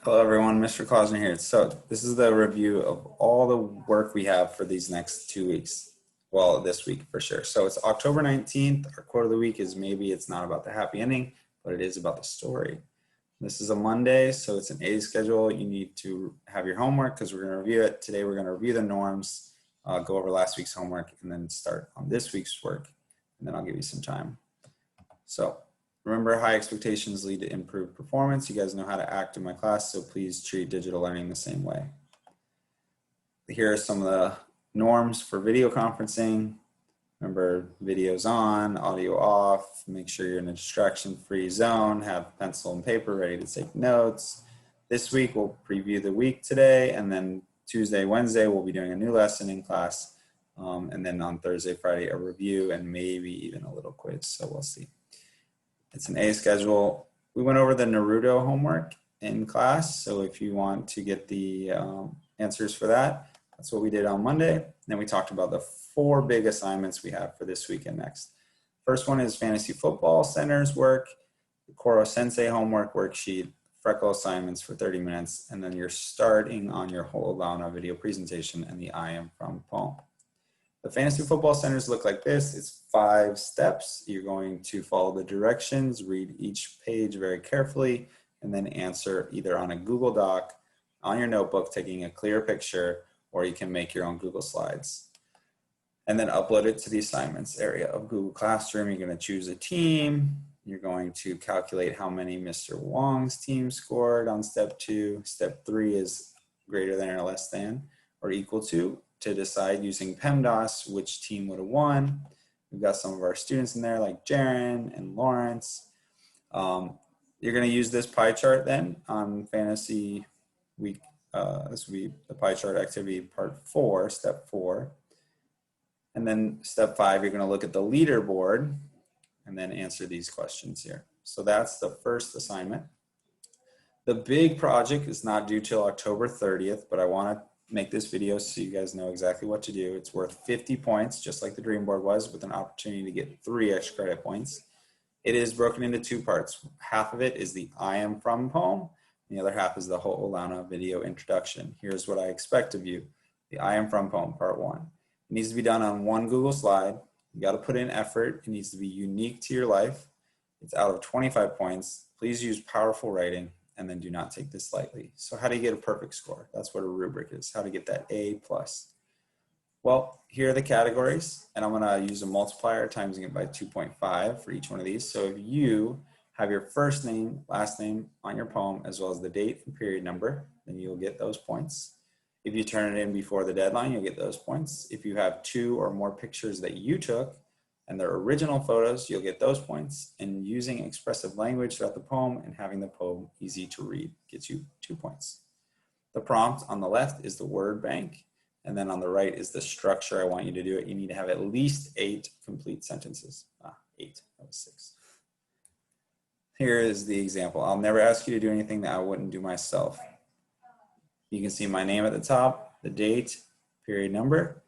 Hello everyone, Mr. Klausner here. So this is the review of all the work we have for these next 2 weeks. Well, this week for sure. So it's October 19th. Our quote of the week is maybe it's not about the happy ending, but it is about the story. This is a Monday, so it's an A schedule. You need to have your homework because we're going to review it. Today we're going to review the norms, go over last week's homework, and then start on this week's work. And then I'll give you some time. So remember, high expectations lead to improved performance. You guys know how to act in my class, so please treat digital learning the same way. Here are some of the norms for video conferencing. Remember, videos on, audio off, make sure you're in a distraction-free zone, have pencil and paper ready to take notes. This week, we'll preview the week today, and then Tuesday, Wednesday, we'll be doing a new lesson in class, and then on Thursday, Friday, a review, and maybe even a little quiz, so we'll see. It's an A schedule. We went over the Naruto homework in class, so if you want to get the answers for that, that's what we did on Monday. Then we talked about the 4 big assignments we have for this week and next. First one is Fantasy Football Center's work, the Koro Sensei homework worksheet, Freckle assignments for 30 minutes, and then you're starting on your Hoolauna video presentation and the I Am From poem. The Fantasy Football Centers look like this. It's 5 steps. You're going to follow the directions, read each page very carefully, and then answer either on a Google Doc, on your notebook, taking a clear picture, or you can make your own Google Slides. And then upload it to the assignments area of Google Classroom. You're going to choose a team. You're going to calculate how many Mr. Wong's team scored on step 2. Step 3 is greater than or less than or equal to decide using PEMDAS which team would have won. We've got some of our students in there like Jaron and Lawrence. You're going to use this pie chart then on Fantasy Week. This will be the pie chart activity part 4, step 4. And then step 5, you're going to look at the leaderboard and then answer these questions here. So that's the first assignment. The big project is not due till October 30th, but I want to make this video so you guys know exactly what to do. It's worth 50 points, just like the dream board was, with an opportunity to get 3 extra credit points. It is broken into 2 parts. Half of it is the I Am From poem, and the other half is the Hoolauna video introduction. Here's what I expect of you. The I Am From poem, part 1. It needs to be done on 1 Google slide. You got to put in effort. It needs to be unique to your life. It's out of 25 points. Please use powerful writing, and then do not take this lightly. So how do you get a perfect score? That's what a rubric is, how to get that A+. Well, here are the categories, and I'm going to use a multiplier, timesing it by 2.5 for each one of these. So if you have your first name, last name on your poem, as well as the date and period number, then you'll get those points. If you turn it in before the deadline, you'll get those points. If you have 2 or more pictures that you took, and their original photos, you'll get those points. And using expressive language throughout the poem and having the poem easy to read gets you 2 points. The prompt on the left is the word bank, and then on the right is the structure I want you to do it. You need to have at least 8 complete sentences. 8, that was 6. Here is the example. I'll never ask you to do anything that I wouldn't do myself. You can see my name at the top, the date, period number,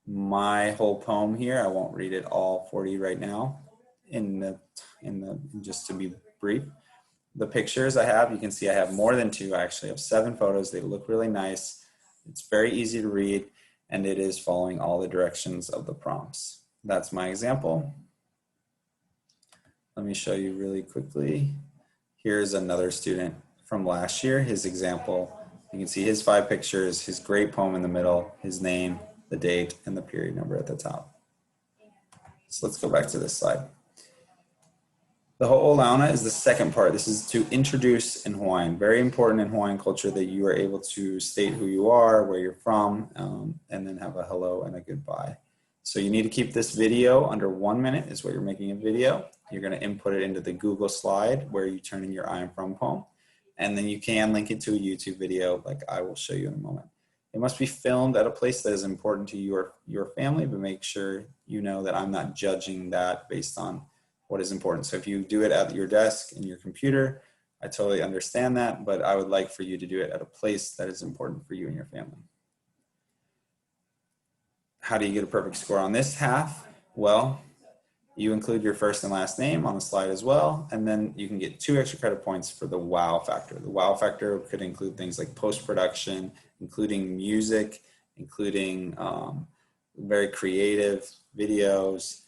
my whole poem here. I won't read it all 40 right now just to be brief. The pictures I have, you can see I have more than 2. I actually have 7 photos. They look really nice. It's very easy to read, and it is following all the directions of the prompts. That's my example. Let me show you really quickly. Here's another student from last year, his example. You can see his 5 pictures, his great poem in the middle, his name, the date, and the period number at the top. So let's go back to this slide. The Ho'olauna is the second part. This is to introduce in Hawaiian. Very important in Hawaiian culture that you are able to state who you are, where you're from, and then have a hello and a goodbye. So you need to keep this video under 1 minute is what you're making a video. You're going to input it into the Google slide where you turn in your I Am From poem. And then you can link it to a YouTube video like I will show you in a moment. It must be filmed at a place that is important to your family, but make sure you know that I'm not judging that based on what is important. So if you do it at your desk in your computer, I totally understand that, but I would like for you to do it at a place that is important for you and your family. How do you get a perfect score on this half? Well, You include your first and last name on the slide as well, and then you can get 2 extra credit points for the wow factor. The wow factor could include things like post-production, including music, including very creative videos,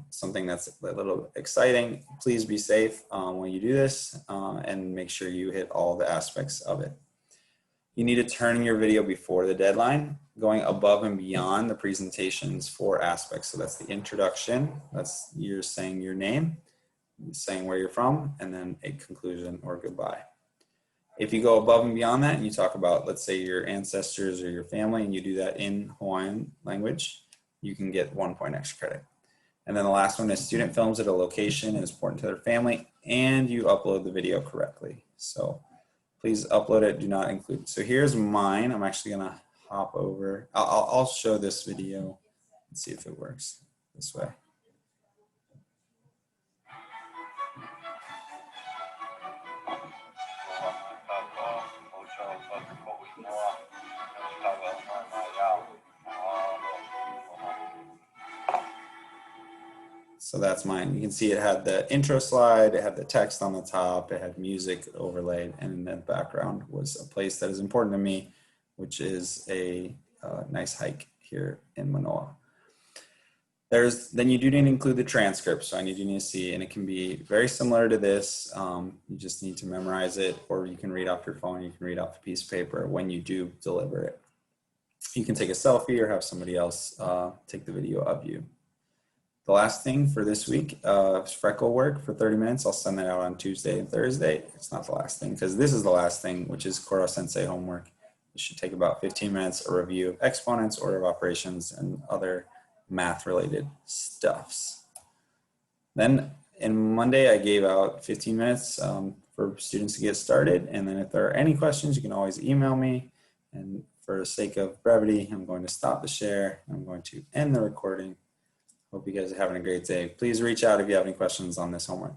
something that's a little exciting. Please be safe when you do this and make sure you hit all the aspects of it. You need to turn your video before the deadline, going above and beyond the presentation's 4 aspects. So that's the introduction, that's you're saying your name, saying where you're from, and then a conclusion or goodbye. If you go above and beyond that and you talk about, let's say, your ancestors or your family, and you do that in Hawaiian language, you can get 1 point extra credit. And then the last one is student films at a location and is important to their family, and you upload the video correctly. So please upload it, do not include. So here's mine. I'm actually gonna hop over. I'll show this video and see if it works this way. So that's mine. You can see it had the intro slide, it had the text on the top, it had music overlaid, and in the background was a place that is important to me, which is a nice hike here in Manoa. Then you do need to include the transcript, so I need you to see, and it can be very similar to this. You just need to memorize it, or you can read off your phone, you can read off a piece of paper when you do deliver it. You can take a selfie or have somebody else take the video of you. The last thing for this week is freckle work for 30 minutes. I'll send that out on Tuesday and Thursday. It's not the last thing, because this is the last thing, which is Koro Sensei homework. It should take about 15 minutes, a review of exponents, order of operations, and other math-related stuffs. Then in Monday, I gave out 15 minutes for students to get started. And then if there are any questions, you can always email me. And for the sake of brevity, I'm going to stop the share. I'm going to end the recording. Hope you guys are having a great day. Please reach out if you have any questions on this homework.